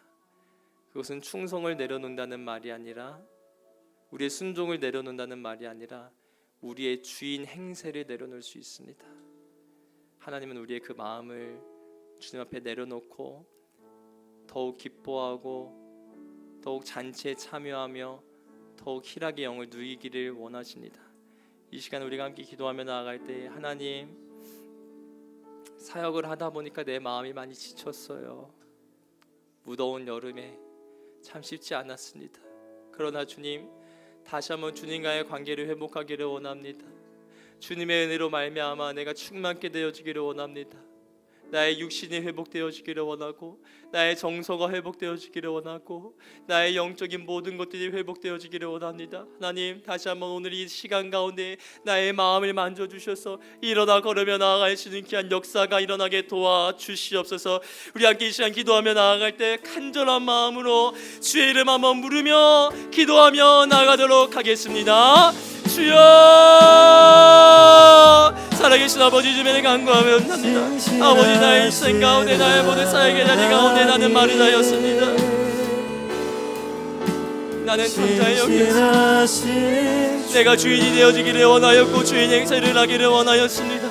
그것은 충성을 내려놓는다는 말이 아니라, 우리의 순종을 내려놓는다는 말이 아니라 우리의 주인 행세를 내려놓을 수 있습니다. 하나님은 우리의 그 마음을 주님 앞에 내려놓고 더욱 기뻐하고 더욱 잔치에 참여하며 더욱 희락의 영을 누리기를 원하십니다. 이 시간 우리가 함께 기도하며 나아갈 때, 하나님, 사역을 하다 보니까 내 마음이 많이 지쳤어요. 무더운 여름에 참 쉽지 않았습니다. 그러나 주님, 다시 한번 주님과의 관계를 회복하기를 원합니다. 주님의 은혜로 말미암아 내가 충만케 되어지기를 원합니다. 나의 육신이 회복되어지기를 원하고, 나의 정서가 회복되어지기를 원하고, 나의 영적인 모든 것들이 회복되어지기를 원합니다. 하나님, 다시 한번 오늘 이 시간 가운데 나의 마음을 만져주셔서 일어나 걸으며 나아갈 수 있는 귀한 역사가 일어나게 도와주시옵소서. 우리 함께 이 시간 기도하며 나아갈 때 간절한 마음으로 주의 이름 한번 부르며 기도하며 나아가도록 하겠습니다. 주여, 살아계신 아버지 주님의 간구하며 합니다. 아버지, 나의 일생 가운데, 나의 모든 사역의 자리 가운데 나는 마르다였습니다. 나는 탕자의 역이었습니다. 내가 주인이 되어지기를 원하였고 주인 행세를 하기를 원하였습니다.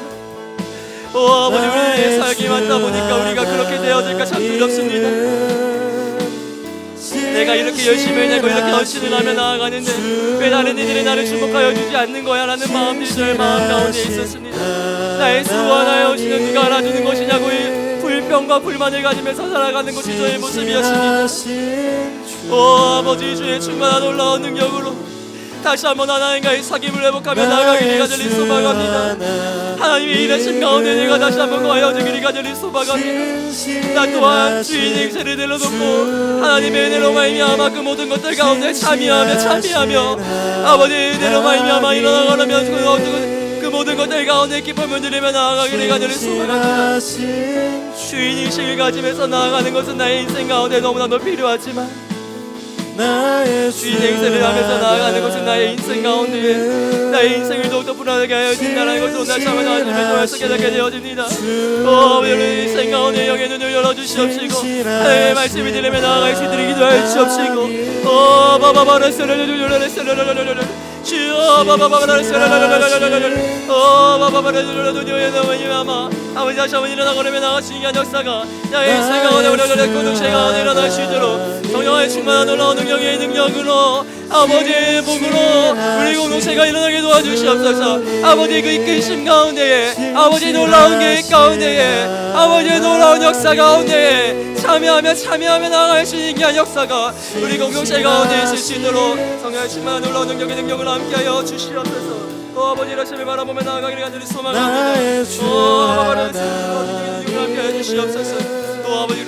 오 아버지, 우리의 사역이 많다 보니까 우리가 그렇게 되어질까 참 두렵습니다. 내가 이렇게 열심히 해내고 이렇게 헌신을 하며 나아가는데 왜 다른 이들이 나를 주목하여 주지 않는 거야 라는 마음들이 저의 마음 가운데 있었습니다. 나의 수와 나의 헌신은 누가 알아주는 것이냐고 불평과 불만을 가지면서 살아가는 것이 저의 모습이었습니다. 아버지, 주의 충만한 놀라운 능력으로 다시 한번 하나님과의 사귐을 회복하며 나아가기를 간절히 소망합니다. 하나님의 일하신 가운데 내가 다시 한번 거하여지기를 간절히 소망합니다. 나 또한 주인 행세를 내려놓고 하나님의 은혜로 말미암아 그 모든 것들 가운데 참여하며 아버지 은혜로 말미암아 일어나가려면 그 모든 것들 가운데 기쁨을 누리며 나아가기를 간절히 소망합니다. 주인 의식을 가지면서 나아가는 것은 나의 인생 가운데 너무나도 필요하지만 주인 행세를 하면서 나아가는 것은 나의 인생 가운데 나의 인생을 더욱더 불안하게 하여 준다는 것을 오늘 참을 하나님의 통해서 깨닫게 되어집니다. 여러분 인생 가운데 영의 눈을 열어주시옵시고 하나님의 말씀을 들으며 나아갈 수 있도록 기도하여 주시옵시고 아버지 다시 한번 일어나거리며 나가시는 게 역사가 나의 인생 가운데 우리의 공동체 가운데 일어날 수 있도록 성령의 충만한 놀라운 능력의 능력으로 아버지의 복으로 우리 공동체가 일어나게 도와주시옵소서. 아버지의 그 이끄심 가운데에 아버지의 놀라운 계획 가운데에 아버지의 놀라운 역사 가운데에 참여하며 나아갈 수 있는 귀한 역사가 우리 공동체 가운데 있을 수 있도록 성령의 충만한 놀라운 능력의 능력을 함께하여 주시옵소서. 아버지 이러심을 바라보며 나아가기를 간절히 소망합니다. 아버지 능력을 함께하여 주시옵소서. 아버지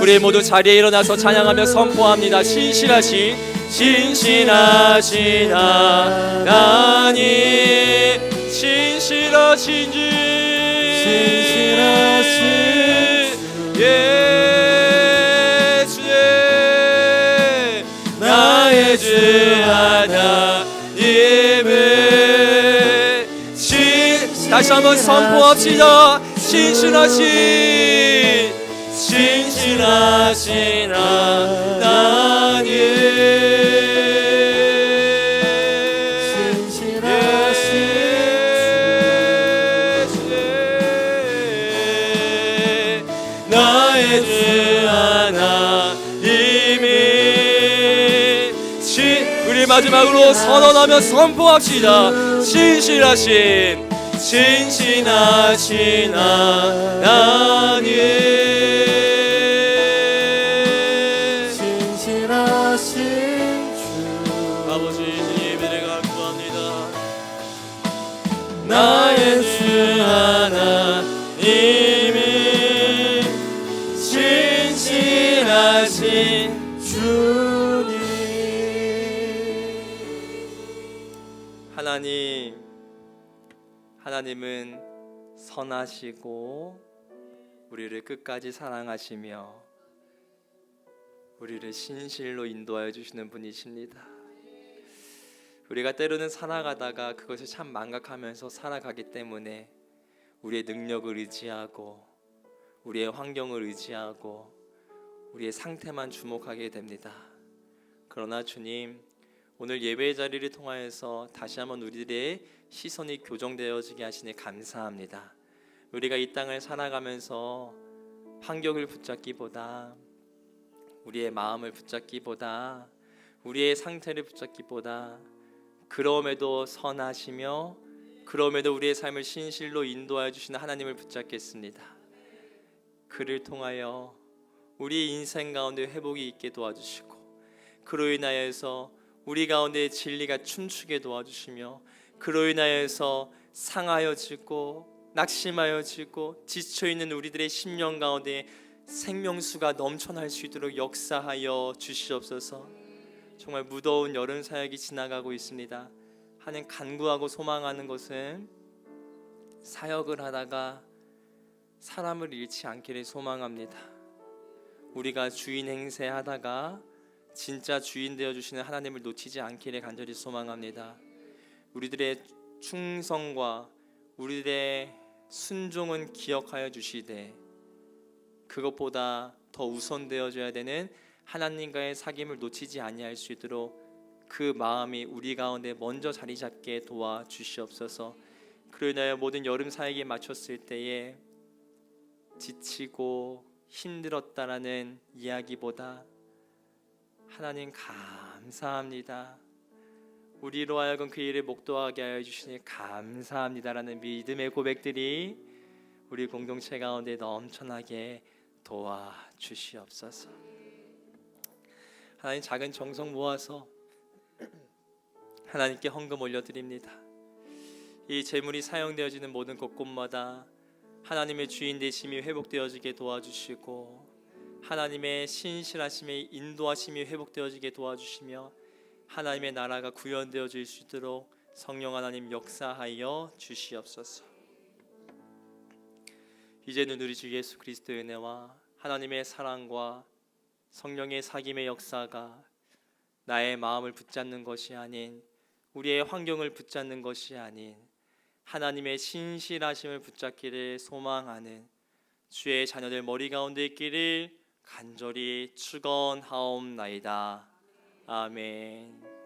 우리 모두 자리에 일어나서 찬양하며 선포합니다. 신실하신 하나님, 신실하신 주 예수 나의 주 하나님을 다시 한번 선포합시다. 신실하신 하나님, 나의 주 하나님이 우리 마지막으로 선언하며 선포합시다. 신실하신 하나님, 아버지 예배를 구합니다. 나의 주 하나님이 신실하신 주님. 하나님은 선하시고 우리를 끝까지 사랑하시며 우리를 신실로 인도하여 주시는 분이십니다. 우리가 때로는 살아가다가 그것을 참 망각하면서 살아가기 때문에 우리의 능력을 의지하고 우리의 환경을 의지하고 우리의 상태만 주목하게 됩니다. 그러나 주님, 오늘 예배의 자리를 통하여서 다시 한번 우리들의 시선이 교정되어지게 하시니 감사합니다. 우리가 이 땅을 살아가면서 환경을 붙잡기보다 우리의 마음을 붙잡기보다 우리의 상태를 붙잡기보다 그럼에도 선하시며 그럼에도 우리의 삶을 신실로 인도하여 주시는 하나님을 붙잡겠습니다. 그를 통하여 우리 인생 가운데 회복이 있게 도와주시고 그로 인하여서 우리 가운데 진리가 춤추게 도와주시며 그로 인하여서 상하여지고 낙심하여지고 지쳐있는 우리들의 심령 가운데 생명수가 넘쳐날 수 있도록 역사하여 주시옵소서. 정말 무더운 여름 사역이 지나가고 있습니다. 하나님, 간구하고 소망하는 것은 사역을 하다가 사람을 잃지 않기를 소망합니다. 우리가 주인 행세하다가 진짜 주인 되어주시는 하나님을 놓치지 않기를 간절히 소망합니다. 우리들의 충성과 우리들의 순종은 기억하여 주시되 그것보다 더 우선되어져야 되는 하나님과의 사귐을 놓치지 아니할 수 있도록 그 마음이 우리 가운데 먼저 자리 잡게 도와주시옵소서. 그로 인하여 모든 여름 사역에 마쳤을 때에 지치고 힘들었다라는 이야기보다 하나님 감사합니다. 우리로 하여금 그 일을 목도하게 하여 주시니 감사합니다라는 믿음의 고백들이 우리 공동체 가운데 넘쳐나게 도와주시옵소서. 하나님, 작은 정성 모아서 하나님께 헌금 올려드립니다. 이 재물이 사용되어지는 모든 곳곳마다 하나님의 주인 되심이 회복되어지게 도와주시고 하나님의 신실하심의 인도하심이 회복되어지게 도와주시며 하나님의 나라가 구현되어질 수 있도록 성령 하나님 역사하여 주시옵소서. 이제는 우리 주 예수 그리스도의 은혜와 하나님의 사랑과 성령의 사귐의 역사가 나의 마음을 붙잡는 것이 아닌, 우리의 환경을 붙잡는 것이 아닌 하나님의 신실하심을 붙잡기를 소망하는 주의 자녀들 머리 가운데 있기를 간절히 축원하옵나이다. 아멘.